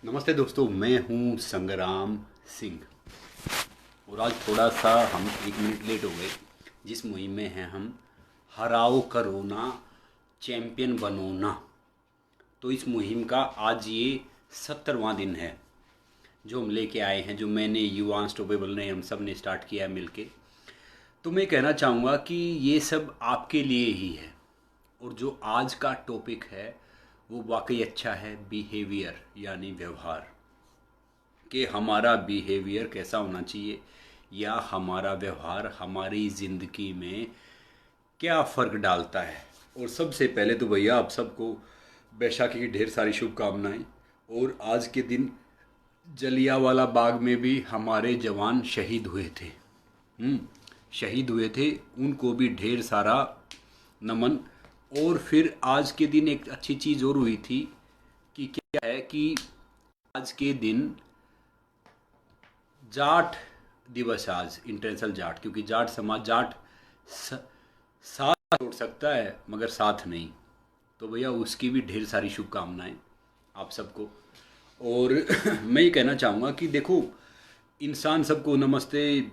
नमस्ते दोस्तों, मैं हूं संग्राम सिंह। और आज थोड़ा सा हम 1 मिनट लेट हो गए। जिस मुहिम में हैं हम, हराओ करोना चैंपियन बनो ना। तो इस मुहिम का आज ये 70वां दिन है जो हम लेके आए हैं, जो मैंने, युवा अनस्टॉपेबल ने, हम सब ने स्टार्ट किया है मिलके। तो मैं कहना चाहूँगा कि ये सब आपके लिए ही है। और जो आज का टॉपिक है वो वाकई अच्छा है, बिहेवियर यानी व्यवहार। कि हमारा बिहेवियर कैसा होना चाहिए या हमारा व्यवहार हमारी ज़िंदगी में क्या फ़र्क डालता है। और सबसे पहले तो भैया आप सबको बैसाखी की ढेर सारी शुभकामनाएं। और आज के दिन जलियांवाला बाग में भी हमारे जवान शहीद हुए थे। शहीद हुए थे, उनको भी ढेर सारा नमन। और फिर आज के दिन एक अच्छी चीज़ और हुई थी कि क्या है कि आज के दिन जाट दिवस, आज इंटरनेशनल जाट, क्योंकि जाट समाज, जाट साथ छोड़ सकता है मगर साथ नहीं। तो भैया उसकी भी ढेर सारी शुभकामनाएं आप सबको। और मैं ये कहना चाहूँगा कि देखो, इंसान सबको नमस्ते,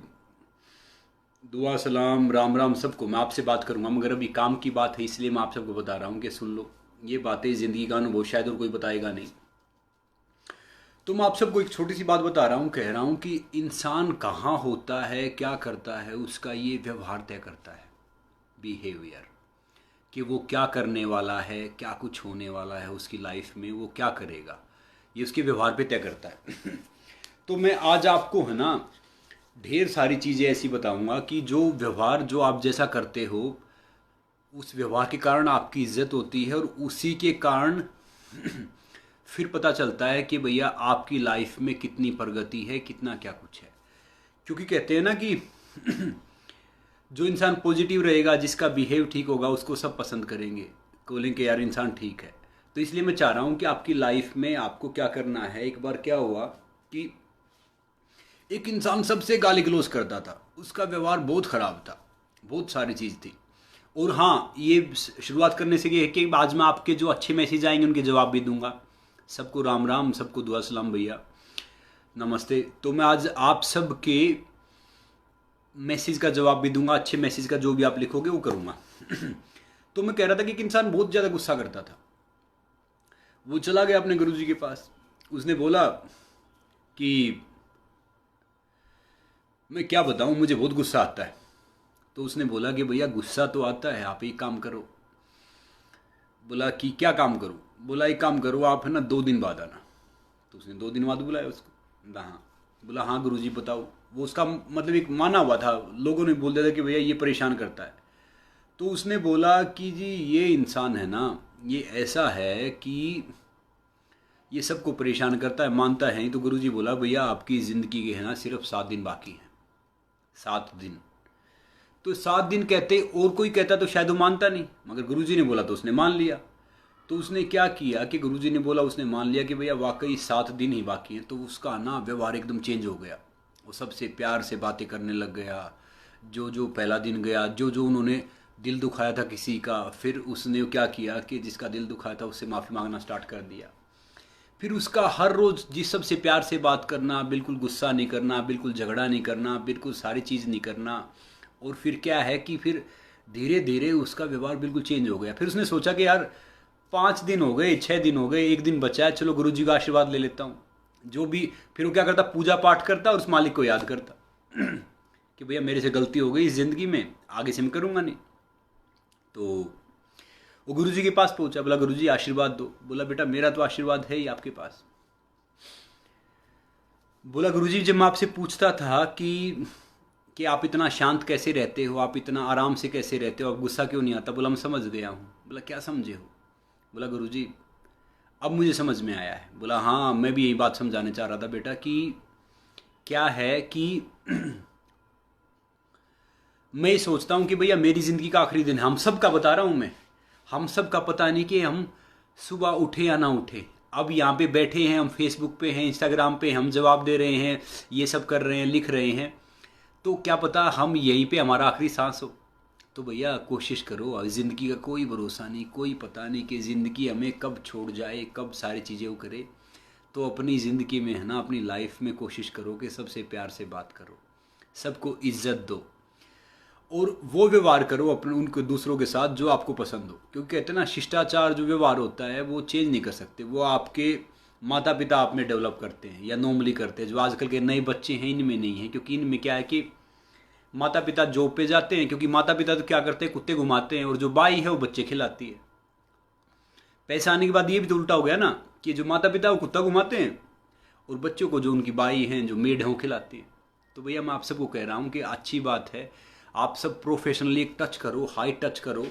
दुआ, सलाम, राम राम सबको मैं आपसे बात करूँगा, मगर अभी काम की बात है इसलिए मैं आप सबको बता रहा हूँ कि सुन लो। ये बातें ज़िंदगी का अनुभव शायद और कोई बताएगा नहीं। तो मैं आप सबको एक छोटी सी बात बता रहा हूँ, कह रहा हूँ कि इंसान कहाँ होता है, क्या करता है, उसका ये व्यवहार तय करता है। बिहेवियर, कि वो क्या करने वाला है, क्या कुछ होने वाला है उसकी लाइफ में, वो क्या करेगा, ये उसके व्यवहार पे तय करता है। तो मैं आज आपको, है ना, ढेर सारी चीज़ें ऐसी बताऊंगा कि जो व्यवहार जो आप जैसा करते हो, उस व्यवहार के कारण आपकी इज्जत होती है। और उसी के कारण फिर पता चलता है कि भैया आपकी लाइफ में कितनी प्रगति है, कितना क्या कुछ है। क्योंकि कहते हैं ना कि जो इंसान पॉजिटिव रहेगा, जिसका बिहेव ठीक होगा, उसको सब पसंद करेंगे, बोलेंगे कि यार इंसान ठीक है। तो इसलिए मैं चाह रहा हूँ कि आपकी लाइफ में आपको क्या करना है। एक बार क्या हुआ कि एक इंसान सबसे गाली गलौज करता था, उसका व्यवहार बहुत ख़राब था, बहुत सारी चीज़ थी। और हाँ, ये शुरुआत करने से ये है कि आज मैं आपके जो अच्छे मैसेज आएंगे उनके जवाब भी दूंगा। सबको राम राम, सबको दुआ सलाम भैया, नमस्ते। तो मैं आज आप सब के मैसेज का जवाब भी दूंगा, अच्छे मैसेज का जो भी आप लिखोगे वो करूँगा। तो मैं कह रहा था कि एक इंसान बहुत ज़्यादा गुस्सा करता था। वो चला गया अपने गुरुजी के पास। उसने बोला कि मैं क्या बताऊँ, मुझे बहुत गुस्सा आता है। तो उसने बोला कि भैया गुस्सा तो आता है, आप एक काम करो। बोला कि क्या काम करूँ? बोला एक काम करो, आप है ना 2 दिन बाद आना। तो उसने 2 दिन बाद बुलाया उसको। बोला हाँ। बोला हाँ गुरुजी बताओ। वो उसका मतलब एक माना हुआ था, लोगों ने बोल दिया था कि भैया ये परेशान करता है। तो उसने बोला कि जी ये इंसान है ना, ये ऐसा है कि ये सबको परेशान करता है, मानता है नहीं। तो गुरुजी बोला भैया आपकी ज़िंदगी के है ना सिर्फ 7 दिन बाकी हैं, 7 दिन। तो 7 दिन कहते, और कोई कहता तो शायद वो मानता नहीं, मगर गुरुजी ने बोला तो उसने मान लिया। तो उसने क्या किया कि गुरुजी ने बोला, उसने मान लिया कि भैया वाकई 7 दिन ही बाकी हैं। तो उसका ना व्यवहार एकदम चेंज हो गया। वो सबसे प्यार से बातें करने लग गया। जो जो पहला दिन गया, जो जो उन्होंने दिल दुखाया था किसी का, फिर उसने क्या किया कि जिसका दिल दुखाया था उससे माफ़ी मांगना स्टार्ट कर दिया। फिर उसका हर रोज़ जिस सबसे प्यार से बात करना, बिल्कुल गुस्सा नहीं करना, बिल्कुल झगड़ा नहीं करना, बिल्कुल सारी चीज़ नहीं करना। और फिर क्या है कि फिर धीरे धीरे उसका व्यवहार बिल्कुल चेंज हो गया। फिर उसने सोचा कि यार 5 दिन हो गए, 6 दिन हो गए, एक दिन बचा है, चलो गुरु जी का आशीर्वाद ले लेता हूँ जो भी। फिर वो क्या करता, पूजा पाठ करता और उस मालिक को याद करता कि भैया मेरे से गलती हो गई इस ज़िंदगी में, आगे से मैं करूँगा नहीं। तो वो गुरु जी के पास पहुंचा। बोला गुरु जी आशीर्वाद दो। बोला बेटा मेरा तो आशीर्वाद है ही आपके पास। बोला गुरु जी जब मैं आपसे पूछता था कि आप इतना शांत कैसे रहते हो, आप इतना आराम से कैसे रहते हो, आप गुस्सा क्यों नहीं आता? बोला मैं समझ गया हूँ। बोला क्या समझे हो? बोला गुरु जी अब मुझे समझ में आया है। बोला हाँ मैं भी यही बात समझाने चाह रहा था बेटा कि क्या है कि मैं ये सोचता हूँ कि भैया मेरी ज़िंदगी का आखिरी दिन है, हम सब का बता रहा हूँ मैं, हम सब का पता नहीं कि हम सुबह उठे या ना उठे। अब यहाँ पे बैठे हैं, हम फेसबुक पे हैं, इंस्टाग्राम पे हम जवाब दे रहे हैं, ये सब कर रहे हैं, लिख रहे हैं। तो क्या पता हम यहीं पे हमारा आखिरी सांस हो। तो भैया कोशिश करो, ज़िंदगी का कोई भरोसा नहीं, कोई पता नहीं कि ज़िंदगी हमें कब छोड़ जाए, कब सारी चीज़ें वो करे। तो अपनी ज़िंदगी में है ना, अपनी लाइफ में कोशिश करो कि सबसे प्यार से बात करो, सबको इज्जत दो और वो व्यवहार करो अपने उनके दूसरों के साथ जो आपको पसंद हो। क्योंकि कहते हैं ना, शिष्टाचार जो व्यवहार होता है वो चेंज नहीं कर सकते, वो आपके माता पिता आप में डेवलप करते हैं या नॉर्मली करते हैं। जो आजकल के नए बच्चे हैं इनमें नहीं है, क्योंकि इनमें क्या है कि माता पिता जॉब पे जाते हैं, क्योंकि माता पिता तो क्या करते हैं, कुत्ते घुमाते हैं, और जो बाई है वो बच्चे खिलाती है। पैसा आने के बाद ये भी तो उल्टा हो गया ना, कि जो माता पिता वो कुत्ता घुमाते हैं और बच्चों को जो उनकी बाई हैं, जो मेड हैं, वो खिलाती है। तो भैया मैं आप सबको कह रहा हूँ कि अच्छी बात है, आप सब प्रोफेशनली एक टच करो, हाई टच करो,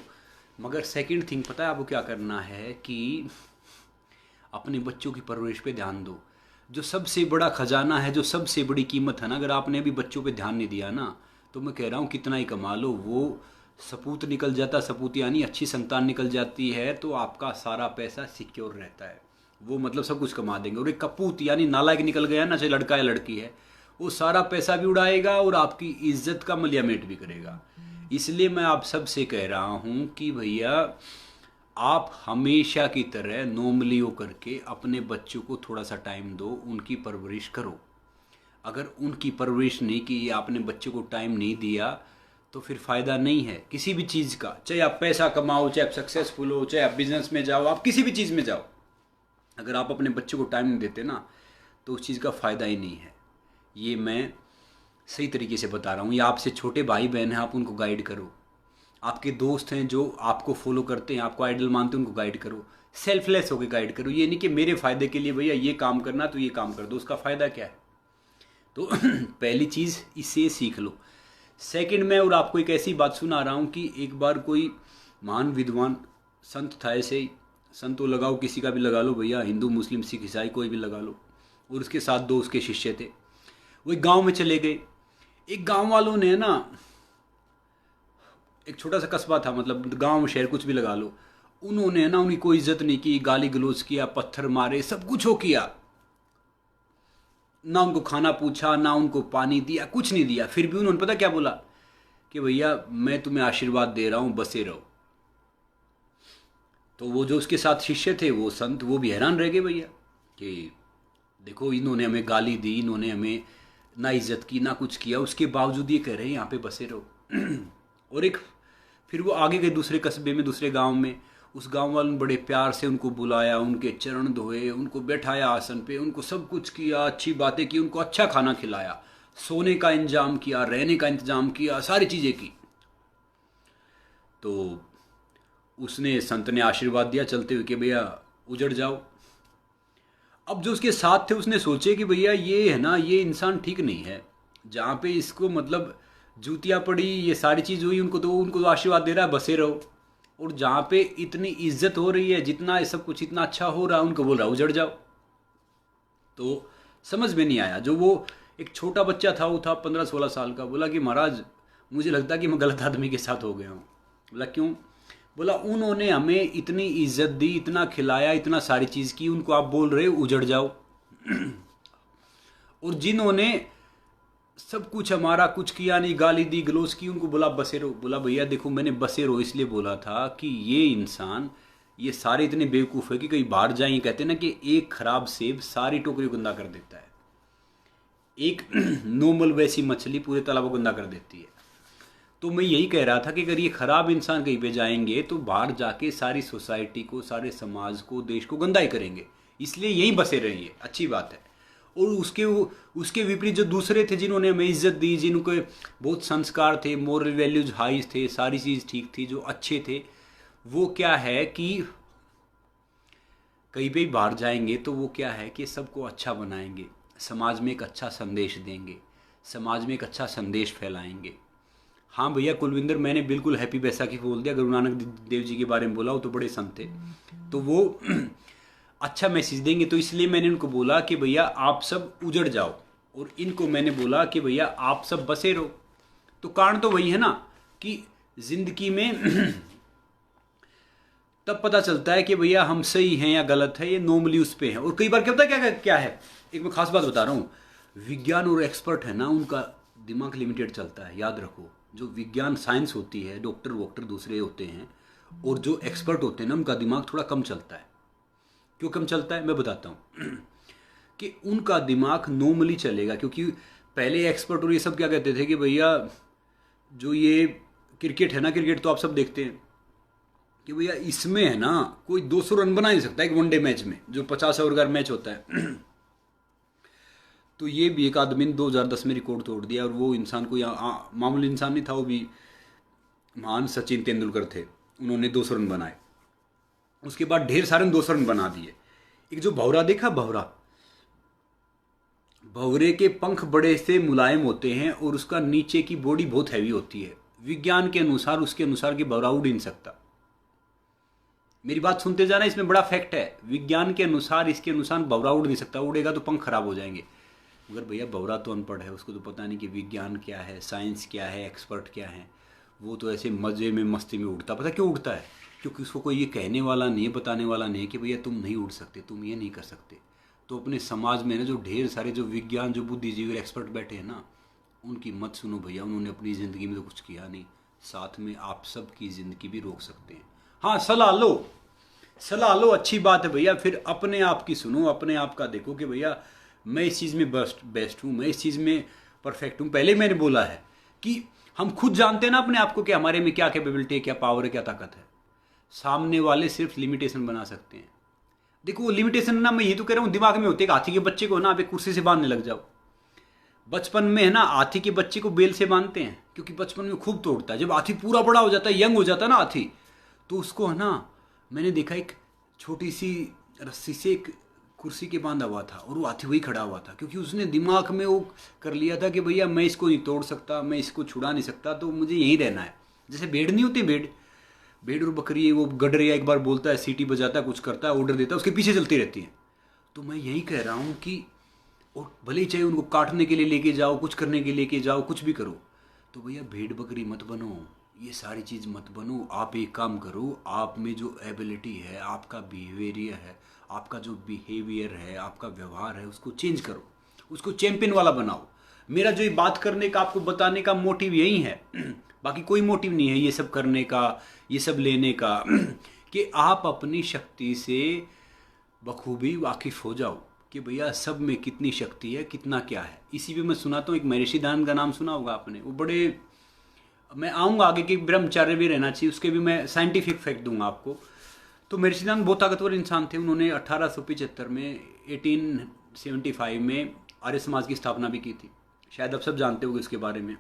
मगर सेकंड थिंग पता है आपको क्या करना है कि अपने बच्चों की परवरिश पे ध्यान दो। जो सबसे बड़ा खजाना है, जो सबसे बड़ी कीमत है ना, अगर आपने अभी बच्चों पे ध्यान नहीं दिया ना, तो मैं कह रहा हूँ कितना ही कमा लो, वो सपूत निकल जाता, सपूत यानी अच्छी संतान निकल जाती है, तो आपका सारा पैसा सिक्योर रहता है। वो मतलब सब कुछ कमा देंगे। और एक कपूत यानी नालायक निकल गया ना, चाहे लड़का या लड़की है, वो सारा पैसा भी उड़ाएगा और आपकी इज्जत का मलियामेट भी करेगा। इसलिए मैं आप सबसे कह रहा हूँ कि भैया आप हमेशा की तरह नॉर्मली हो करके अपने बच्चों को थोड़ा सा टाइम दो, उनकी परवरिश करो। अगर उनकी परवरिश नहीं की, आपने बच्चे को टाइम नहीं दिया, तो फिर फ़ायदा नहीं है किसी भी चीज़ का। चाहे आप पैसा कमाओ, चाहे आप सक्सेसफुल हो, चाहे आप बिजनेस में जाओ, आप किसी भी चीज़ में जाओ, अगर आप अपने बच्चे को टाइम नहीं देते ना, तो उस चीज़ का फ़ायदा ही नहीं है। ये मैं सही तरीके से बता रहा हूँ। या आपसे छोटे भाई बहन हैं, आप उनको गाइड करो। आपके दोस्त हैं जो आपको फॉलो करते हैं, आपको आइडल मानते हैं, उनको गाइड करो। सेल्फलेस होकर गाइड करो। ये नहीं कि मेरे फ़ायदे के लिए भैया ये काम करना तो ये काम कर दो, उसका फ़ायदा क्या है। तो पहली चीज़ इससे सीख लो। सेकंड में और आपको एक ऐसी बात सुना रहा हूँ कि एक बार कोई महान विद्वान संत था, ऐसे ही संत तो लगाओ, किसी का भी लगा लो भैया, हिंदू मुस्लिम सिख ईसाई कोई भी लगा लो, और उसके साथ दो उसके शिष्य थे। वो एक गाँव में चले गए। एक गाँव वालों ने ना, एक छोटा सा कस्बा था, मतलब गांव शहर कुछ भी लगा लो, उन्होंने ना उनकी कोई इज्जत नहीं की, गाली गलौज किया, पत्थर मारे, सब कुछ हो किया, ना उनको खाना पूछा, ना उनको पानी दिया, कुछ नहीं दिया। फिर भी उन्होंने पता क्या बोला कि भैया मैं तुम्हें आशीर्वाद दे रहा हूं, बसे रहो। तो वो जो उसके साथ शिष्य थे, वो संत, वो भी हैरान रह गए भैया कि देखो इन्होंने हमें गाली दी, इन्होंने हमें ना इज्जत की, ना कुछ किया, उसके बावजूद ये कह रहे हैं यहाँ पे बसे रहो। और एक फिर वो आगे गए दूसरे कस्बे में, दूसरे गांव में। उस गांव वालों ने बड़े प्यार से उनको बुलाया, उनके चरण धोए, उनको बैठाया आसन पे, उनको सब कुछ किया, अच्छी बातें की, उनको अच्छा खाना खिलाया, सोने का इंतजाम किया, रहने का इंतजाम किया, सारी चीज़ें की। तो उसने संत ने आशीर्वाद दिया चलते हुए कि भैया उजड़ जाओ। अब जो उसके साथ थे उसने सोचे कि भैया ये है ना, ये इंसान ठीक नहीं है, जहाँ पे इसको मतलब जूतियाँ पड़ी, ये सारी चीज़ हुई, उनको तो आशीर्वाद दे रहा है बसे रहो, और जहाँ पे इतनी इज्जत हो रही है, जितना सब कुछ इतना अच्छा हो रहा है, उनको बोल रहा है उजड़ जाओ। तो समझ में नहीं आया। जो वो एक छोटा बच्चा था, वो था 15-16 साल का, बोला कि महाराज मुझे लगता है कि मैं गलत आदमी के साथ हो गया हूँ। बोला क्यों? बोला उन्होंने हमें इतनी इज्जत दी, इतना खिलाया, इतना सारी चीज़ की, उनको आप बोल रहे हो उजड़ जाओ। और जिन्होंने सब कुछ हमारा कुछ किया नहीं, गाली दी, गलौज की, उनको बोला बसे रहो। बोला भैया देखो मैंने बसे रहो इसलिए बोला था कि ये इंसान, ये सारे इतने बेवकूफ़ है कि कहीं बाहर जाए, ये कहते हैं ना कि एक खराब सेब सारी टोकरी को गंदा कर देता है, एक नॉर्मल वैसी मछली पूरे तालाब को गंदा कर देती है। तो मैं यही कह रहा था कि अगर ये खराब इंसान कहीं पे जाएंगे तो बाहर जाके सारी सोसाइटी को, सारे समाज को, देश को गंदा ही करेंगे, इसलिए यहीं बसे रहिए, अच्छी बात है। और उसके विपरीत जो दूसरे थे जिन्होंने हमें इज्जत दी, जिनके बहुत संस्कार थे, मोरल वैल्यूज हाई थे, सारी चीज़ ठीक थी, जो अच्छे थे, वो क्या है कि कहीं भी बाहर जाएंगे तो वो क्या है कि सबको अच्छा बनाएंगे, समाज में एक अच्छा संदेश देंगे, समाज में एक अच्छा संदेश फैलाएंगे। हाँ भैया कुलविंदर, मैंने बिल्कुल हैप्पी बैसाखी बोल दिया, गुरु नानक देव जी के बारे में बोला, वो तो बड़े संत थे, तो वो अच्छा मैसेज देंगे। तो इसलिए मैंने उनको बोला कि भैया आप सब उजड़ जाओ, और इनको मैंने बोला कि भैया आप सब बसे रहो। तो कारण तो वही है ना कि जिंदगी में तब पता चलता है कि भैया हम सही हैं या गलत है, ये नॉर्मली उस पे है। और कई बार क्या होता है, क्या है, एक मैं खास बात बता रहा हूँ, विज्ञान और एक्सपर्ट है ना, उनका दिमाग लिमिटेड चलता है, याद रखो। जो विज्ञान साइंस होती है, डॉक्टर वॉक्टर दूसरे होते हैं, और जो एक्सपर्ट होते हैं ना, उनका दिमाग थोड़ा कम चलता है। क्यों कम चलता है मैं बताता हूँ। कि उनका दिमाग नॉर्मली चलेगा। क्योंकि पहले एक्सपर्ट और ये सब क्या कहते थे कि भैया जो ये क्रिकेट है ना, क्रिकेट तो आप सब देखते हैं कि भैया इसमें है ना कोई 200 रन बना नहीं सकता एक वनडे मैच में, जो 50 ओवर का मैच होता है। तो ये भी एक आदमी ने 2010 में रिकॉर्ड तोड़ दिया, और वो इंसान कोई मामूली इंसान नहीं था, वो भी महान सचिन तेंदुलकर थे। उन्होंने 200 रन बनाए, उसके बाद ढेर सारे 200 रन बना दिए। एक जो भौरा देखा, भौरे के पंख बड़े से मुलायम होते हैं और उसका नीचे की बॉडी बहुत हैवी होती है। विज्ञान के अनुसार, उसके अनुसार कि भौरा उड़ नहीं सकता। मेरी बात सुनते जाना, इसमें बड़ा फैक्ट है। विज्ञान के अनुसार, इसके अनुसार भौरा उड़ नहीं सकता, उड़ेगा तो पंख खराब हो जाएंगे। मगर भैया भौरा तो अनपढ़ है, उसको तो पता नहीं कि विज्ञान क्या है, साइंस क्या है, एक्सपर्ट क्या है। वो तो ऐसे मज़े में, मस्ती में उड़ता। पता क्यों उड़ता है? क्योंकि उसको कोई ये कहने वाला नहीं है, बताने वाला नहीं है कि भैया तुम नहीं उड़ सकते, तुम ये नहीं कर सकते। तो अपने समाज में ना जो ढेर सारे जो विज्ञान, जो बुद्धिजीवी एक्सपर्ट बैठे हैं ना, उनकी मत सुनो भैया। उन्होंने अपनी ज़िंदगी में तो कुछ किया नहीं, साथ में आप सब की ज़िंदगी भी रोक सकते हैं। हाँ, सलाह लो, अच्छी बात है भैया। फिर अपने आप की सुनो, अपने आप का देखो कि भैया मैं इस चीज़ में बेस्ट हूँ, मैं इस चीज़ में परफेक्ट हूँ। पहले मैंने बोला है कि हम खुद जानते हैं ना अपने आप को कि हमारे में क्या कैपेबिलिटी है, क्या पावर है, क्या ताकत है। सामने वाले सिर्फ लिमिटेशन बना सकते हैं। देखो वो लिमिटेशन ना, मैं ये तो कह रहा हूँ दिमाग में होते। एक हाथी के बच्चे को ना आप एक कुर्सी से बांधने लग जाओ। बचपन में है ना, हाथी के बच्चे को बेल से बांधते हैं क्योंकि बचपन में खूब तोड़ता है। जब हाथी पूरा बड़ा हो जाता है, यंग हो जाता है ना हाथी, तो उसको है ना, मैंने देखा एक छोटी सी रस्सी से एक कुर्सी के बांधा हुआ था और वो हाथी वही खड़ा हुआ था, क्योंकि उसने दिमाग में वो कर लिया था कि भैया मैं इसको नहीं तोड़ सकता, मैं इसको छुड़ा नहीं सकता, तो मुझे यहीं रहना है। जैसे भेड़ नहीं होती, भेड़ और बकरी, वो गडरिया एक बार बोलता है, सीटी बजाता है, कुछ करता है, ऑर्डर देता है, उसके पीछे चलती रहती है। तो मैं यही कह रहा हूँ कि और भले ही चाहे उनको काटने के लिए लेके जाओ, कुछ करने के लिए लेके जाओ, कुछ भी करो, तो भैया भेड़ बकरी मत बनो, ये सारी चीज़ मत बनो। आप एक काम करो, आप में जो एबिलिटी है, आपका बिहेवियर है, आपका जो बिहेवियर है, आपका व्यवहार है, उसको चेंज करो, उसको चैंपियन वाला बनाओ। मेरा जो ये बात करने का, आपको बताने का मोटिव यही है। बाकी कोई मोटिव नहीं है ये सब करने का, ये सब लेने का, कि आप अपनी शक्ति से बखूबी वाकिफ़ हो जाओ कि भैया सब में कितनी शक्ति है, कितना क्या है। इसी पे मैं सुनाता हूँ, एक महर्षि दान का नाम सुना होगा आपने। वो बड़े, मैं आऊँगा आगे कि ब्रह्मचार्य भी रहना चाहिए, उसके भी मैं साइंटिफिक फैक्ट दूंगा आपको। तो महर्षि दान बहुत ताकतवर इंसान थे। उन्होंने 1875 में, 1875 में आर्य समाज की स्थापना भी की थी। शायद आप सब जानते होंगे इसके बारे में।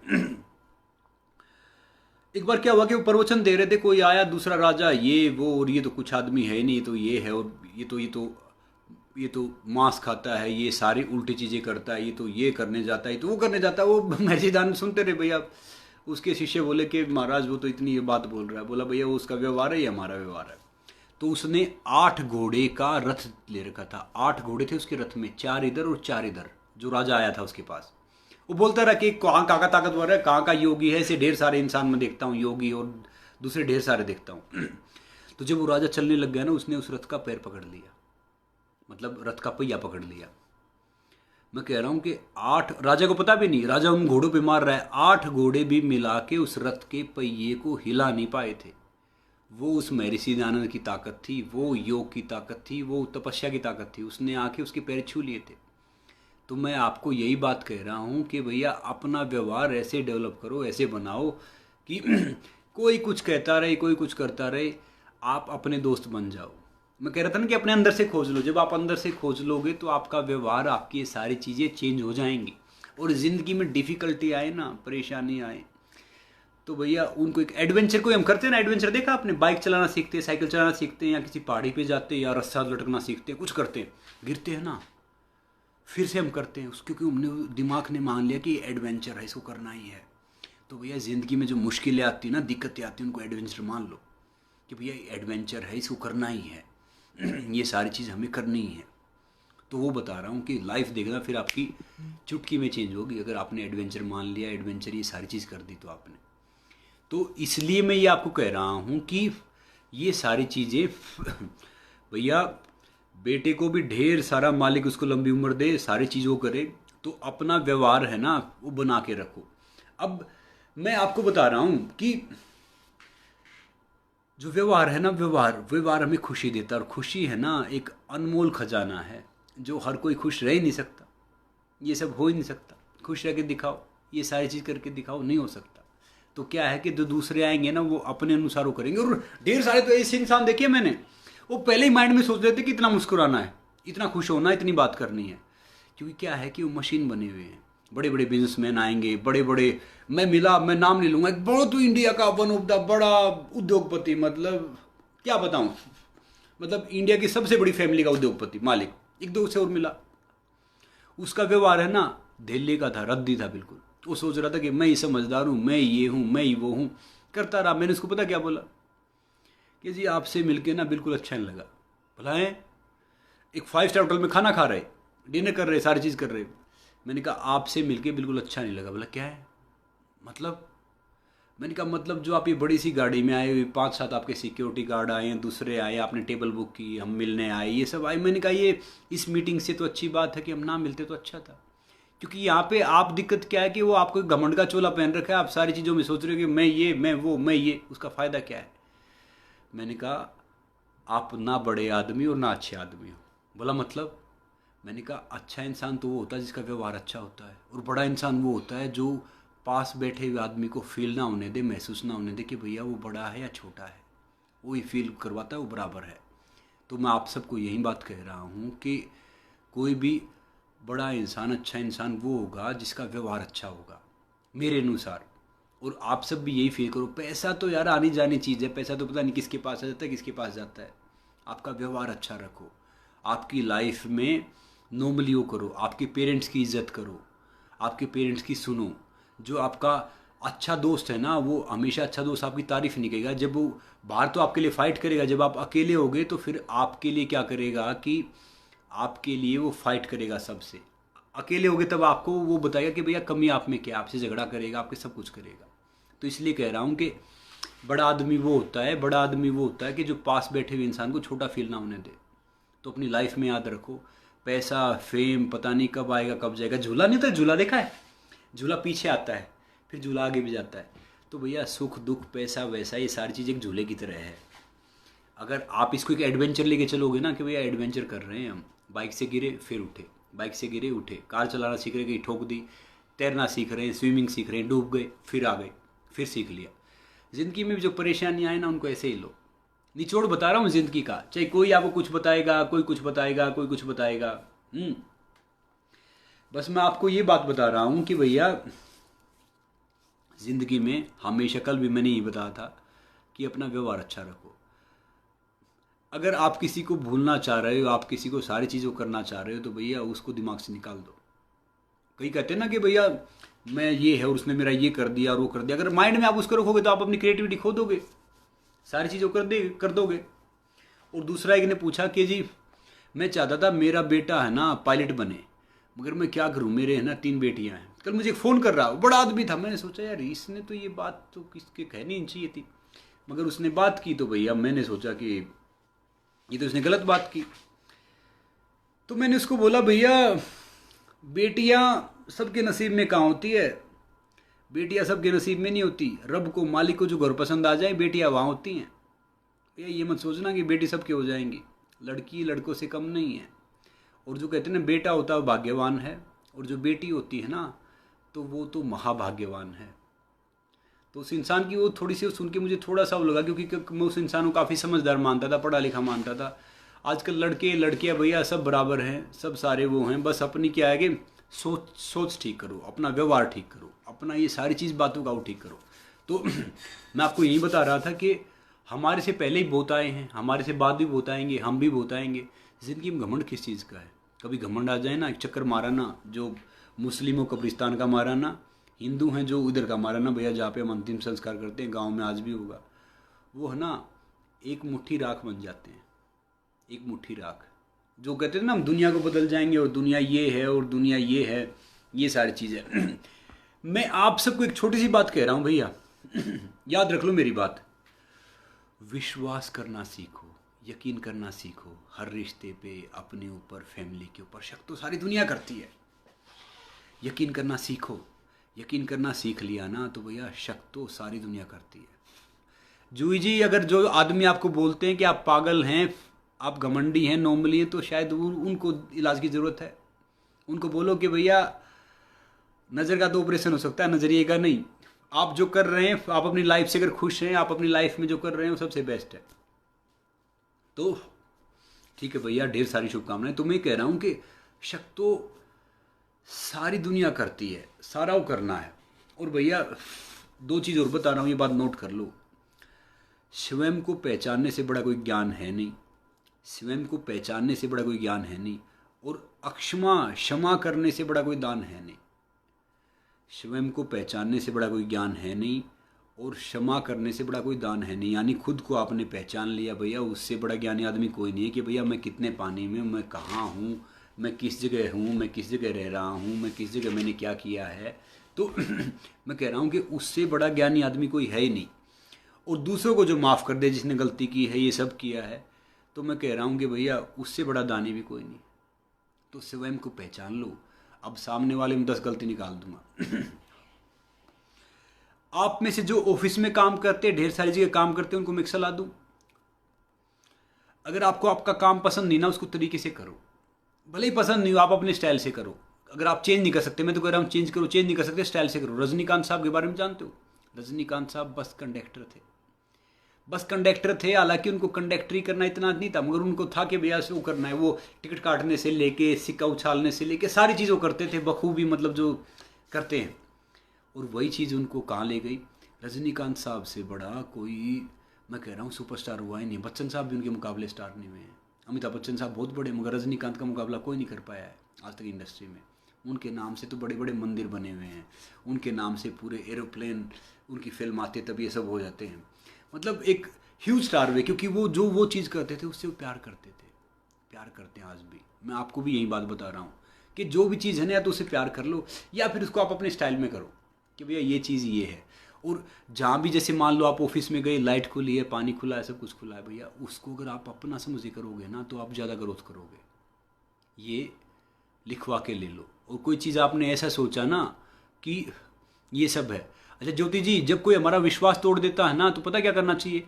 एक बार क्या हुआ कि वो प्रवचन दे रहे थे, कोई आया दूसरा राजा, ये वो, और ये तो कुछ आदमी है नहीं, तो ये है, और ये तो मांस खाता है, ये सारी उल्टी चीज़ें करता है, ये तो ये करने जाता है, तो वो करने जाता है। वो महर्षि दान सुनते रहे भैया। उसके शिष्य बोले कि महाराज वो तो इतनी ये बात बोल रहा है। बोला भैया वो उसका व्यवहार है, ये हमारा व्यवहार है। तो उसने 8 घोड़े का रथ ले रखा था। 8 घोड़े थे उसके रथ में, 4 इधर और 4 इधर, जो राजा आया था उसके पास। वो बोलता रहा कि कहाँ का ताकतवर है, कहाँ का योगी है, ऐसे ढेर सारे इंसान में देखता हूँ, योगी और दूसरे ढेर सारे देखता हूँ। तो जब वो राजा चलने लग गया ना, उसने उस रथ का पैर पकड़ लिया, मतलब रथ का पहिया पकड़ लिया। मैं कह रहा हूँ कि 8, राजा को पता भी नहीं, राजा उन घोड़ों पे मार रहा है, 8 घोड़े भी मिला के उस रथ के पहिए को हिला नहीं पाए थे। वो उस महर्षि दयानंद की ताकत थी, वो योग की ताकत थी, वो तपस्या की ताकत थी। उसने आके उसके पैर छू लिए थे। तो मैं आपको यही बात कह रहा हूँ कि भैया अपना व्यवहार ऐसे डेवलप करो, ऐसे बनाओ कि कोई कुछ कहता रहे, कोई कुछ करता रहे, आप अपने दोस्त बन जाओ। मैं कह रहा था ना कि अपने अंदर से खोज लो। जब आप अंदर से खोज लोगे तो आपका व्यवहार, आपकी ये सारी चीज़ें चेंज हो जाएंगी। और ज़िंदगी में डिफ़िकल्टी आए ना, परेशानी आए, तो भैया उनको एक एडवेंचर, कोई हम करते हैं ना एडवेंचर, देखा आपने, बाइक चलाना सीखते हैं, साइकिल चलाना सीखते हैं, या किसी पहाड़ी पे जाते हैं, या रस्सा लटकना सीखते हैं, कुछ करते हैं, गिरते हैं ना, फिर से हम करते हैं उसको, क्योंकि हमने दिमाग ने मान लिया कि एडवेंचर है, इसको करना ही है। तो भैया ज़िंदगी में जो मुश्किलें आती हैं ना, दिक्कतें आती हैं, उनको एडवेंचर मान लो कि भैया एडवेंचर है, इसको करना ही है, ये सारी चीज़ हमें करनी ही है। तो वो बता रहा हूँ कि लाइफ देखना फिर आपकी चुटकी में चेंज होगी, अगर आपने एडवेंचर मान लिया, एडवेंचर ये सारी चीज़ कर दी तो आपने। तो इसलिए मैं ये आपको कह रहा हूँ कि ये सारी चीज़ें भैया, बेटे को भी ढेर सारा मालिक उसको लंबी उम्र दे, सारी चीज़ों करे, तो अपना व्यवहार है ना वो बना के रखो। अब मैं आपको बता रहा हूँ कि जो व्यवहार है ना, व्यवहार हमें खुशी देता है, और खुशी है ना एक अनमोल खजाना है। जो हर कोई खुश रह ही नहीं सकता, ये सब हो ही नहीं सकता। खुश रह के दिखाओ, ये सारी चीज़ करके दिखाओ, नहीं हो सकता। तो क्या है कि जो दूसरे आएंगे ना वो अपने अनुसार वो करेंगे। और ढेर सारे तो ऐसे इंसान देखे मैंने, वो पहले ही माइंड में सोच लेते कि इतना मुस्कुराना है, इतना खुश होना है, इतनी बात करनी है। क्योंकि क्या है कि वो मशीन बने हुए हैं। बड़े बड़े बिजनेसमैन आएंगे, बड़े बड़े, मैं नाम नहीं लूँगा, एक बड़ा तो इंडिया का वन ऑफ द बड़ा उद्योगपति, मतलब क्या बताऊँ, मतलब इंडिया की सबसे बड़ी फैमिली का उद्योगपति मालिक, एक दो से और मिला। उसका व्यवहार है ना दिल्ली का था, रद्दी था बिल्कुल। वो सोच रहा था कि मैं ही समझदार हूँ, मैं ये हूँ, मैं ही वो हूँ, करता रहा। मैंने उसको पता क्या बोला कि जी आपसे मिलके ना बिल्कुल अच्छा नहीं लगा। बोला है, एक 5 स्टार होटल में खाना खा रहे, डिनर कर रहे, सारी चीज़ कर रहे। मैंने कहा आपसे मिलके बिल्कुल अच्छा नहीं लगा। बोला क्या है मतलब? मैंने कहा मतलब जो आप ये बड़ी सी गाड़ी में आए, 5-7 आपके सिक्योरिटी गार्ड आए हैं, दूसरे आए, आपने टेबल बुक की, हम मिलने आए, ये सब आए। मैंने कहा ये इस मीटिंग से तो अच्छी बात है कि हम ना मिलते तो अच्छा था। क्योंकि यहाँ पे आप दिक्कत क्या है कि वो आपको घमंड का चोला पहन रखा है, आप सारी चीज़ों में सोच रहे हो कि मैं ये, मैं वो, मैं ये, उसका फ़ायदा क्या है? मैंने कहा आप ना बड़े आदमी और ना अच्छे आदमी हो। बोला मतलब? मैंने कहा अच्छा इंसान तो वो होता है जिसका व्यवहार अच्छा होता है, और बड़ा इंसान वो होता है जो पास बैठे हुए आदमी को फील ना होने दे, महसूस ना होने दे कि भैया वो बड़ा है या छोटा है, वो ही फील करवाता है वो बराबर है। तो मैं आप सबको यही बात कह रहा हूँ कि कोई भी बड़ा इंसान, अच्छा इंसान वो होगा जिसका व्यवहार अच्छा होगा मेरे अनुसार। और आप सब भी यही फील करो। पैसा तो यार आनी जानी चीज़ है, पैसा तो पता नहीं किसके पास आ जाता है, किसके पास जाता है। आपका व्यवहार अच्छा रखो, आपकी लाइफ में नॉर्मली वो करो, आपके पेरेंट्स की इज्जत करो, आपके पेरेंट्स की सुनो। जो आपका अच्छा दोस्त है ना, वो हमेशा अच्छा दोस्त आपकी तारीफ नहीं करेगा। जब वो बाहर तो आपके लिए फ़ाइट करेगा, जब आप अकेले होगे तो फिर आपके लिए क्या करेगा कि आपके लिए वो फाइट करेगा सबसे। अकेले होगे तब आपको वो बताएगा कि भैया कमी आप में क्या, आपसे झगड़ा करेगा, आपके सब कुछ करेगा। तो इसलिए कह रहा हूँ कि बड़ा आदमी वो होता है, बड़ा आदमी वो होता है कि जो पास बैठे हुए इंसान को छोटा फील ना होने दे। तो अपनी लाइफ में याद रखो, पैसा फेम पता नहीं कब आएगा कब जाएगा। झूला नहीं था, झूला देखा है? झूला पीछे आता है, फिर झूला आगे भी जाता है। तो भैया सुख दुख पैसा वैसा, ये सारी चीज़ एक झूले की तरह है। अगर आप इसको एक एडवेंचर लेके चलोगे ना कि भैया एडवेंचर कर रहे हैं हम, बाइक से गिरे फिर उठे, बाइक से गिरे उठे, कार चलाना सीख रहे कहीं ठोक दी, तैरना सीख रहे हैं, स्विमिंग सीख रहे हैं, डूब गए फिर आ गए, फिर सीख लिया। ज़िंदगी में जो परेशानियाँ आए ना उनको ऐसे ही लो। निचोड़ बता रहा हूँ ज़िंदगी का, चाहे कोई आपको कुछ बताएगा, कोई कुछ बताएगा, कोई कुछ बताएगा। बस मैं आपको ये बात बता रहा हूँ कि भैया ज़िंदगी में हमेशा, कल भी मैंने ये बताया था कि अपना व्यवहार अच्छा रखो। अगर आप किसी को भूलना चाह रहे हो, आप किसी को सारी चीज़ों करना चाह रहे हो, तो भैया उसको दिमाग से निकाल दो। कई कहते हैं ना कि भैया मैं ये है और उसने मेरा ये कर दिया और वो कर दिया। अगर माइंड में आप उसको रखोगे तो आप अपनी क्रिएटिविटी खो दोगे, सारी चीज़ों कर दोगे। और दूसरा एक ने पूछा कि जी मैं चाहता था मेरा बेटा है ना पायलट बने, मगर मैं क्या करूं, मेरे है ना 3 बेटियां हैं। कल मुझे एक फ़ोन कर रहा, बड़ा आदमी था। मैंने सोचा यार इसने तो ये बात तो किसके कहनी नहीं चाहिए थी, मगर उसने बात की तो भैया मैंने सोचा कि ये तो उसने गलत बात की। तो मैंने उसको बोला भैया बेटियां सबके नसीब में कहाँ होती है, बेटियां सबके नसीब में नहीं होती। रब को, मालिक को जो घर पसंद आ जाए बेटियां वहाँ होती हैं। भैया ये मत सोचना कि बेटी सबके हो जाएंगी, लड़की लड़कों से कम नहीं है। और जो कहते हैं ना बेटा होता है वो भाग्यवान है, और जो बेटी होती है ना तो वो तो महाभाग्यवान है। तो उस इंसान की वो थोड़ी सी सुन के मुझे थोड़ा सा वो लगा, क्योंकि मैं उस इंसान को काफ़ी समझदार मानता था, पढ़ा लिखा मानता था। आजकल लड़के लड़कियां भैया सब बराबर हैं, सब सारे वो हैं। बस अपनी क्या है कि सोच ठीक करो, अपना व्यवहार ठीक करो, अपना ये सारी चीज़ बातों का वो ठीक करो। तो मैं आपको यही बता रहा था कि हमारे से पहले ही बहुत आए हैं, हमारे से बाद भी बहुत आएंगे, हम भी बहुत आएंगे। ज़िंदगी में घमंड किस चीज़ का है? कभी घमंड आ जाए ना, एक चक्कर मारा ना, जो मुस्लिमों कब्रिस्तान का मारा ना, हिंदू हैं जो उधर का मारा ना भैया, जहाँ पे हम अंतिम संस्कार करते हैं, गांव में आज भी होगा, वो है ना एक मुट्ठी राख बन जाते हैं। एक मुट्ठी राख, जो कहते हैं ना हम दुनिया को बदल जाएंगे और दुनिया ये है और दुनिया ये है, ये सारी चीज़ें। मैं आप सबको एक छोटी सी बात कह रहा हूँ भैया, याद रख लो मेरी बात। विश्वास करना सीखो, यकीन करना सीखो, हर रिश्ते पे, अपने ऊपर, फैमिली के ऊपर। शक तो सारी दुनिया करती है, यकीन करना सीखो। यकीन करना सीख लिया ना तो भैया शक तो सारी दुनिया करती है। जूही जी, अगर जो आदमी आपको बोलते हैं कि आप पागल हैं, आप घमंडी हैं, नॉर्मली हैं, तो शायद उनको इलाज की ज़रूरत है। उनको बोलो कि भैया नज़र का तो ऑपरेशन हो सकता है, नज़रिए का नहीं। आप जो कर रहे हैं, आप अपनी लाइफ से अगर खुश हैं, आप अपनी लाइफ में जो कर रहे हैं वो सबसे बेस्ट है। तो ठीक है भैया, ढेर सारी शुभकामनाएं। तो मैं कह रहा हूँ कि शक तो सारी दुनिया करती है, सारा वो करना है। और भैया दो चीज़ और बता रहा हूँ, ये बात नोट कर लो। स्वयं को पहचानने से बड़ा कोई ज्ञान है नहीं, स्वयं को पहचानने से बड़ा कोई ज्ञान है नहीं, और क्षमा करने से बड़ा कोई दान है नहीं। स्वयं को पहचानने से बड़ा कोई ज्ञान है नहीं, और क्षमा करने से बड़ा कोई दान है नहीं। यानी खुद को आपने पहचान लिया भैया, उससे बड़ा ज्ञानी आदमी कोई नहीं है कि भैया मैं कितने पानी में, मैं कहाँ हूँ, मैं किस जगह हूँ, मैं किस जगह रह रहा हूँ, मैं किस जगह मैंने क्या किया है। तो मैं कह रहा हूँ कि उससे बड़ा ज्ञानी आदमी कोई है ही नहीं। और दूसरों को जो माफ़ कर दे, जिसने गलती की है, ये सब किया है, तो मैं कह रहा हूँ कि भैया उससे बड़ा दानी भी कोई नहीं। तो स्वयं को पहचान लो। अब सामने वाले में 10 गलती निकाल दूंगा। आप में से जो ऑफिस में काम करते, ढेर सारी जगह काम करते हैं, उनको मैं एक सलाह दूं। अगर आपको आपका काम पसंद नहीं ना, उसको तरीके से करो। भले ही पसंद नहीं हो, आप अपने स्टाइल से करो। अगर आप चेंज नहीं कर सकते, मैं तो कह रहा हूँ चेंज करो, चेंज नहीं कर सकते स्टाइल से करो। रजनीकांत साहब के बारे में जानते हो? रजनीकांत साहब बस कंडक्टर थे, बस कंडक्टर थे। हालांकि उनको कंडक्टरी करना इतना नहीं था, मगर उनको था कि भैया से वो करना है। वो टिकट काटने से लेके, सिक्का उछालने से लेके सारी चीज़ वो करते थे बखूबी, मतलब जो करते हैं। और वही चीज़ उनको कहाँ ले गई? रजनीकांत साहब से बड़ा कोई, मैं कह रहा हूँ, सुपरस्टार हुआ ही नहीं। बच्चन साहब भी उनके मुकाबले स्टार नहीं हुए हैं। अमिताभ बच्चन साहब बहुत बड़े, मगर रजनीकांत का मुकाबला कोई नहीं कर पाया है आज तक इंडस्ट्री में। उनके नाम से तो बड़े बड़े मंदिर बने हुए हैं, उनके नाम से पूरे एरोप्लेन, उनकी फिल्म आती है तब ये सब हो जाते हैं। मतलब एक ह्यूज स्टार हुए, क्योंकि वो चीज़ करते थे उससे वो प्यार करते थे, प्यार करते हैं आज भी। मैं आपको भी यही बात बता रहा हूँ कि जो भी चीज़ है ना, या तो उसे प्यार कर लो, या फिर उसको आप अपने स्टाइल में करो कि भैया ये चीज़ ये है। और जहाँ भी, जैसे मान लो आप ऑफिस में गए, लाइट खुली है, पानी खुला है, सब कुछ खुला है, भैया उसको अगर आप अपना समझ के करोगे ना, तो आप ज़्यादा ग्रोथ करोगे। ये लिखवा के ले लो। और कोई चीज़ आपने ऐसा सोचा ना कि ये सब है। अच्छा ज्योति जी, जब कोई हमारा विश्वास तोड़ देता है ना, तो पता क्या करना चाहिए?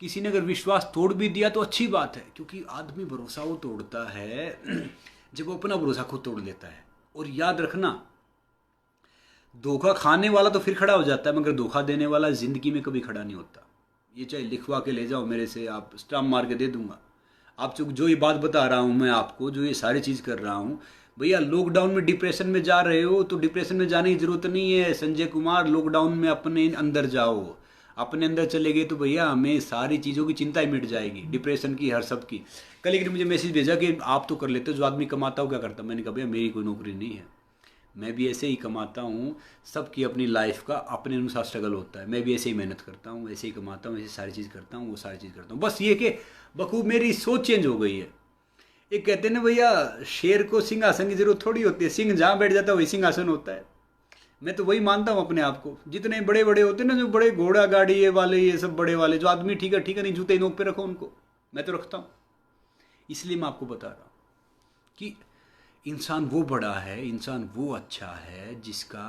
किसी ने अगर विश्वास तोड़ भी दिया तो अच्छी बात है, क्योंकि आदमी भरोसा वो तोड़ता है जब वो अपना भरोसा खुद तोड़ लेता है। और याद रखना, धोखा खाने वाला तो फिर खड़ा हो जाता है, मगर धोखा देने वाला ज़िंदगी में कभी खड़ा नहीं होता। ये चाहे लिखवा के ले जाओ मेरे से, आप स्टाम्प मार के दे दूंगा। आप जो ये बात बता रहा हूँ मैं आपको, जो ये सारी चीज़ कर रहा हूँ, भैया लॉकडाउन में डिप्रेशन में जा रहे हो तो डिप्रेशन में जाने की ज़रूरत नहीं है संजय कुमार। लॉकडाउन में अपने अंदर जाओ, अपने अंदर चले गए तो भैया हमें सारी चीज़ों की चिंता ही मिट जाएगी, डिप्रेशन की, हर सब की। कल एक ने मुझे मैसेज भेजा कि आप तो कर लेते हो, जो आदमी कमाता हो क्या करता। मैंने कहा भैया मेरी कोई नौकरी नहीं है, मैं भी ऐसे ही कमाता हूँ। सबकी अपनी लाइफ का अपने अनुसार स्ट्रगल होता है, मैं भी ऐसे ही मेहनत करता हूँ, ऐसे ही कमाता हूँ, ऐसे सारी चीज़ करता हूँ, वो सारी चीज़ करता हूँ। बस ये कि बखूब मेरी सोच चेंज हो गई है। एक कहते हैं ना भैया, शेर को सिंहासन की जरूरत थोड़ी होती है, सिंह जहाँ बैठ जाता है वही सिंहासन होता है। मैं तो वही मानता हूँ अपने आप को। जितने बड़े बड़े होते हैं ना, जो बड़े घोड़ा गाड़ी ये वाले, ये सब बड़े वाले जो आदमी, ठीक है नहीं, जूते नोक पे रखो उनको, मैं तो रखता हूँ। इसलिए मैं आपको बता रहा हूँ कि इंसान वो बड़ा है, इंसान वो अच्छा है जिसका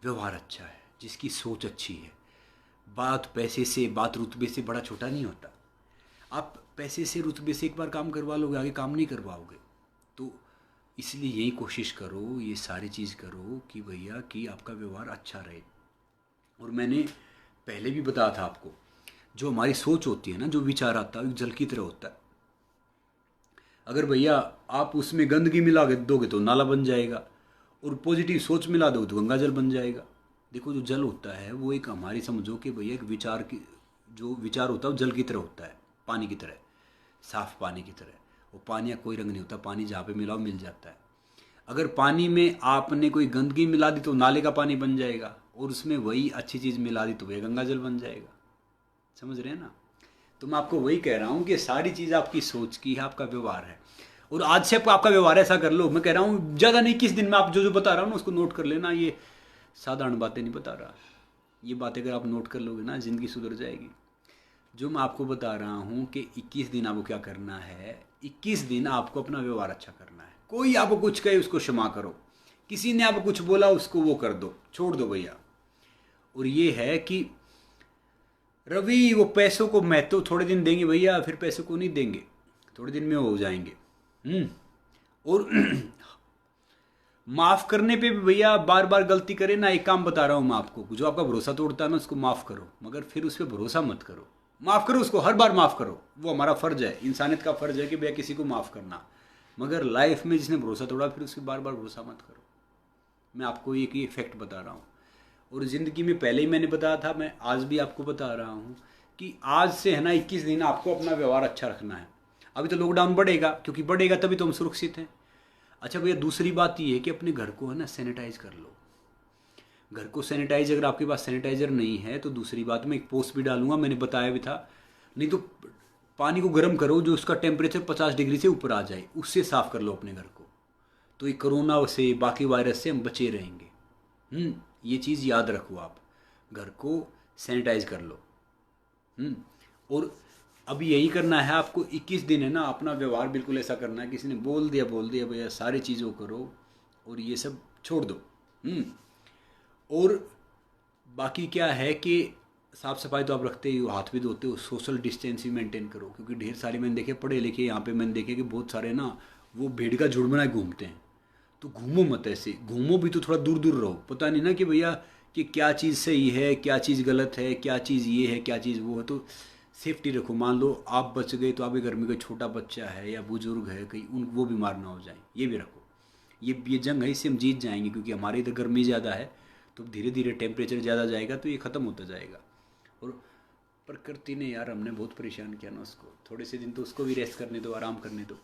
व्यवहार अच्छा है, जिसकी सोच अच्छी है। बात पैसे से, बात रुतबे से बड़ा छोटा नहीं होता। आप पैसे से, रुतबे से एक बार काम करवा लोगे, आगे काम नहीं करवाओगे। तो इसलिए यही कोशिश करो, ये सारी चीज़ करो कि भैया कि आपका व्यवहार अच्छा रहे। और मैंने पहले भी बताया था आपको, जो हमारी सोच होती है ना, जो विचार आता है, एक जल की तरह होता है। अगर भैया आप उसमें गंदगी मिला दोगे तो नाला बन जाएगा, और पॉजिटिव सोच मिला दोगे तो गंगा जल बन जाएगा। देखो जो जल होता है वो एक हमारी, समझो कि भैया एक विचार की, जो विचार होता है वो जल की तरह होता है, पानी की तरह, साफ पानी की तरह। वो पानी का कोई रंग नहीं होता, पानी जहाँ पे मिलाओ मिल जाता है। अगर पानी में आपने कोई गंदगी मिला दी तो नाले का पानी बन जाएगा, और उसमें वही अच्छी चीज़ मिला दी तो वह गंगा जल बन जाएगा। समझ रहे हैं ना? तो मैं आपको वही कह रहा हूँ कि सारी चीज़ आपकी सोच की है, आपका व्यवहार है। और आज से आपका व्यवहार ऐसा कर लो। मैं कह रहा हूँ ज़्यादा नहीं, किस दिन में आप जो बता रहा हूँ ना उसको नोट कर लेना। ये साधारण बातें नहीं बता रहा, ये बातें अगर आप नोट कर लोगे ना, ज़िंदगी सुधर जाएगी। जो मैं आपको बता रहा हूँ कि 21 दिन आपको क्या करना है, 21 दिन आपको अपना व्यवहार अच्छा करना है। कोई आपको कुछ कहे उसको क्षमा करो, किसी ने आपको कुछ बोला उसको वो कर दो, छोड़ दो भैया। और ये है कि रवि वो पैसों को महत्व थोड़े दिन देंगे भैया, फिर पैसों को नहीं देंगे। थोड़े दिन में हो जाएंगे। और माफ़ करने पे भी भैया बार बार गलती करे ना, एक काम बता रहा हूँ मैं आपको, जो आपका भरोसा तोड़ता है ना उसको माफ़ करो, मगर फिर उस पर भरोसा मत करो। माफ़ करो उसको, हर बार माफ़ करो, वो हमारा फ़र्ज़ है, इंसानियत का फ़र्ज़ है कि भैया किसी को माफ़ करना। मगर लाइफ में जिसने भरोसा तोड़ा फिर उसकी बार बार भरोसा मत करो। मैं आपको एक ही इफेक्ट बता रहा हूँ। और ज़िंदगी में पहले ही मैंने बताया था, मैं आज भी आपको बता रहा हूँ कि आज से है ना 21 दिन आपको अपना व्यवहार अच्छा रखना है। अभी तो लॉकडाउन बढ़ेगा, क्योंकि बढ़ेगा तभी तो हम सुरक्षित हैं। अच्छा भैया, दूसरी बात ये है कि अपने घर को है ना सैनिटाइज कर लो। घर को सैनिटाइज, अगर आपके पास सैनिटाइजर नहीं है तो दूसरी बात मैं एक पोस्ट भी डालूंगा, मैंने बताया भी था। नहीं तो पानी को गर्म करो जो उसका टेम्परेचर 50 डिग्री से ऊपर आ जाए, उससे साफ़ कर लो अपने घर को। तो ये कोरोना से, बाकी वायरस से हम बचे रहेंगे। ये चीज़ याद रखो आप, घर को सैनिटाइज कर लो। और अब यही करना है आपको। 21 दिन है ना अपना व्यवहार बिल्कुल ऐसा करना है, किसी ने बोल दिया भैया सारी चीज़ों करो और ये सब छोड़ दो। और बाकी क्या है कि साफ़ सफाई तो आप रखते ही हो, हाथ भी धोते हो, सोशल डिस्टेंस भी मेंटेन करो। क्योंकि ढेर सारे मैंने देखे पढ़े लिखे यहाँ पे, मैंने देखे कि बहुत सारे ना वो भीड़ का झुंड बनाए घूमते हैं। तो घूमो मत ऐसे, घूमो भी तो थोड़ा दूर दूर रहो। पता नहीं ना कि भैया कि क्या चीज़ सही है, क्या चीज़ गलत है, क्या चीज़ ये है, क्या चीज़ वो है। तो सेफ्टी रखो। मान लो आप बच गए तो आपके घर में कोई छोटा बच्चा है या बुजुर्ग है कहीं, उन वो बीमार ना हो जाए, ये भी रखो। ये जंग है, इससे हम जीत जाएंगे। क्योंकि हमारे इधर गर्मी ज़्यादा है, तो धीरे धीरे टेम्परेचर ज़्यादा जाएगा तो ये ख़त्म होता जाएगा। और प्रकृति ने यार हमने बहुत परेशान किया ना उसको, थोड़े से दिन तो उसको भी रेस्ट करने दो, आराम करने दो।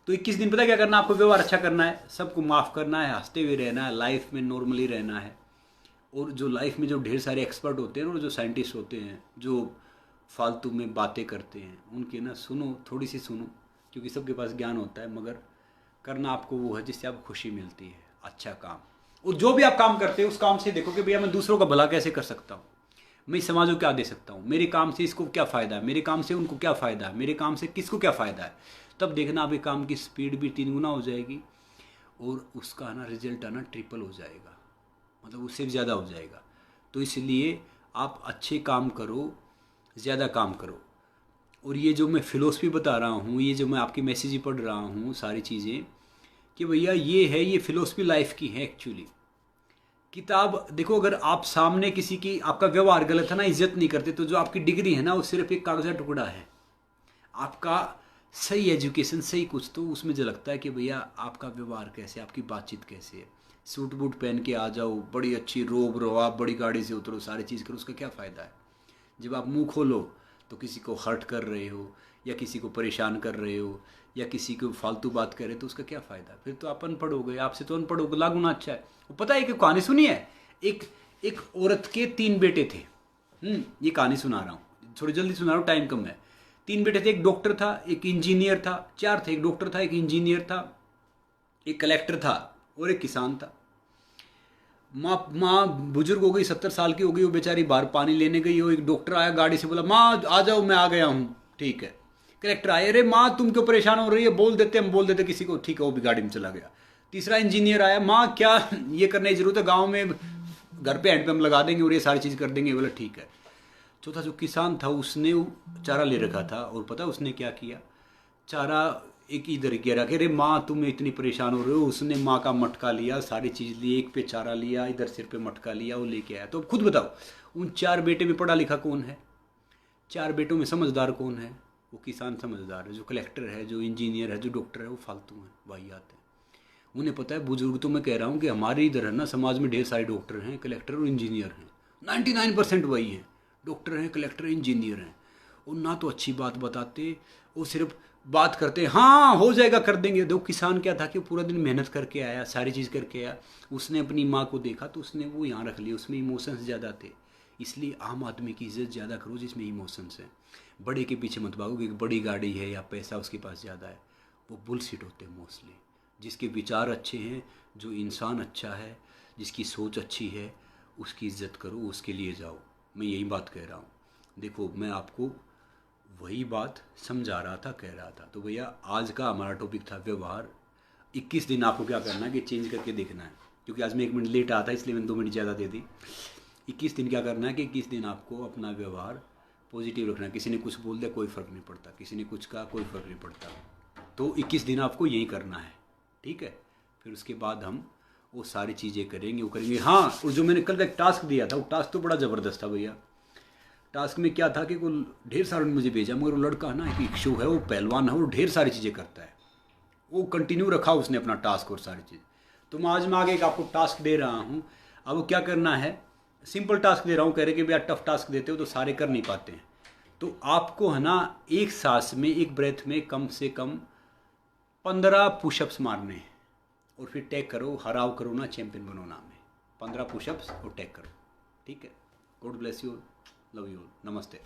तो 21 दिन पता क्या करना, आपको व्यवहार अच्छा करना है, सबको माफ़ करना है, हंसते हुए रहना है, लाइफ में नॉर्मली रहना है। और जो लाइफ में जो ढेर सारे एक्सपर्ट होते हैं और जो साइंटिस्ट होते हैं जो फालतू में बातें करते हैं, उनकी ना सुनो, थोड़ी सी सुनो, क्योंकि सबके पास ज्ञान होता है। मगर करना आपको वो है जिससे आपको खुशी मिलती है, अच्छा काम। और जो भी आप काम करते हो उस काम से देखो कि भैया मैं दूसरों का भला कैसे कर सकता हूँ, मैं इस समाज को क्या दे सकता हूँ, मेरे काम से इसको क्या फ़ायदा है, मेरे काम से उनको क्या फ़ायदा है, मेरे काम से किसको क्या फ़ायदा है। तब देखना आपके काम की स्पीड भी 3 गुना हो जाएगी और उसका ना रिजल्ट आना ट्रिपल हो जाएगा, मतलब उससे भी ज़्यादा हो जाएगा। तो इसलिए आप अच्छे काम करो, ज़्यादा काम करो। और ये जो मैं फ़िलोसफी बता रहा हूँ, ये जो मैं आपकी मैसेज ही पढ़ रहा हूँ, सारी चीज़ें कि भैया ये है, ये फ़िलोसफी लाइफ की है एक्चुअली। किताब देखो, अगर आप सामने किसी की, आपका व्यवहार गलत है ना, इज्जत नहीं करते, तो जो आपकी डिग्री है ना वो सिर्फ एक कागज़ का टुकड़ा है। आपका सही एजुकेशन, सही कुछ, तो उसमें जो लगता है कि भैया आपका व्यवहार कैसे, आपकी बातचीत कैसे है। सूट बूट पहन के आ जाओ, बड़ी अच्छी रोब रहो, आप बड़ी गाड़ी से उतरो, सारी चीज़ करो, उसका क्या फ़ायदा है। जब आप मुंह खोलो तो किसी को हर्ट कर रहे हो या किसी को परेशान कर रहे हो या किसी को फालतू बात कर रहे हो, तो उसका क्या फ़ायदा। फिर तो आप अनपढ़ हो गए, आपसे तो अनपढ़ हो गए, लागुना अच्छा है। वो पता है कि कहानी सुनी है, एक एक औरत के 3 बेटे थे। ये कहानी सुना रहा हूँ, थोड़ी जल्दी सुना रहा हूँ, टाइम कम है। 3 बेटे थे, एक डॉक्टर था, एक इंजीनियर था, 4 थे, एक डॉक्टर था, एक इंजीनियर था, एक कलेक्टर था और एक किसान था। माँ बुजुर्ग हो गई, 70 साल की हो गई, वो बेचारी बाहर पानी लेने गई हो, एक डॉक्टर आया गाड़ी से, बोला माँ आ जाओ मैं आ गया हूँ। ठीक है। कलेक्टर आए, अरे माँ तुम क्यों परेशान हो रही है, बोल देते हम बोल देते किसी को। ठीक है, वो भी गाड़ी में चला गया। तीसरा इंजीनियर आया, माँ क्या ये करने की जरूरत है, गाँव में घर पे हैंडपम्प लगा देंगे और ये सारी चीज़ कर देंगे। बोला ठीक है। चौथा जो किसान था, उसने चारा ले रखा था और पता उसने क्या किया, चारा एक इधर गिरा के, अरे माँ तुम इतनी परेशान हो रहे हो, उसने माँ का मटका लिया, सारी चीज़ ली, एक पे चारा लिया, इधर सिर पे मटका लिया, वो लेके आया। तो खुद बताओ उन 4 बेटे में पढ़ा लिखा कौन है, 4 बेटों में समझदार कौन है। वो किसान समझदार है, जो कलेक्टर है, जो इंजीनियर है, जो डॉक्टर है, वो फालतू है, वाहियात है। उन्हें पता है, बुजुर्ग तो मैं कह रहा हूँ कि हमारे इधर है ना समाज में ढेर सारे डॉक्टर हैं, कलेक्टर और इंजीनियर हैं, 99% वही हैं, डॉक्टर हैं, कलेक्टर, इंजीनियर हैं। और ना तो अच्छी बात बताते, वो सिर्फ बात करते, हाँ हो जाएगा कर देंगे। दो किसान क्या था कि पूरा दिन मेहनत करके आया, सारी चीज़ करके आया, उसने अपनी माँ को देखा तो उसने वो यहाँ रख लिया, उसमें इमोशंस ज़्यादा थे। इसलिए आम आदमी की इज्जत ज़्यादा करो जिसमें इमोशंस हैं। बड़े के पीछे मत भागो कि बड़ी गाड़ी है या पैसा उसके पास ज़्यादा है, वो बुलशिट होते हैं मोस्टली। जिसके विचार अच्छे हैं, जो इंसान अच्छा है, जिसकी सोच अच्छी है, उसकी इज्जत करो, उसके लिए जाओ। मैं यही बात कह रहा हूँ। देखो मैं आपको वही बात समझा रहा था, कह रहा था। तो भैया आज का हमारा टॉपिक था व्यवहार। 21 दिन आपको क्या करना है कि चेंज करके देखना है, क्योंकि आज मैं 1 मिनट लेट आता इसलिए मैंने 2 मिनट ज़्यादा दे दी। 21 दिन क्या करना है कि 21 दिन आपको अपना व्यवहार पॉजिटिव रखना है। किसी ने कुछ बोल दिया कोई फ़र्क नहीं पड़ता, किसी ने कुछ कहा कोई फ़र्क नहीं पड़ता। तो 21 दिन आपको यही करना है, ठीक है। फिर उसके बाद हम वो सारी चीज़ें करेंगे, वो करेंगे। हाँ, और जो मैंने कल का एक टास्क दिया था, वो टास्क तो बड़ा ज़बरदस्त था भैया। टास्क में क्या था कि वो ढेर सारों ने मुझे भेजा, मगर वो लड़का है ना, एक इच्छुक है, वो पहलवान है, वो ढेर सारी चीज़ें करता है, वो कंटिन्यू रखा उसने अपना टास्क और सारी चीज़। तो मैं आगे एक आपको टास्क दे रहा हूँ। अब वो क्या करना है, सिंपल टास्क दे रहा हूँ, कह रहे कि भैया टफ टास्क देते हो तो सारे कर नहीं पाते हैं, तो आपको है ना एक सांस में, एक ब्रेथ में कम से कम 15 पुशअप्स मारने हैं, और फिर टैग करो, हराव करो ना, चैंपियन बनो नाम है। 15 पुशअप्स और टैग करो, ठीक है। God bless you, love you, नमस्ते।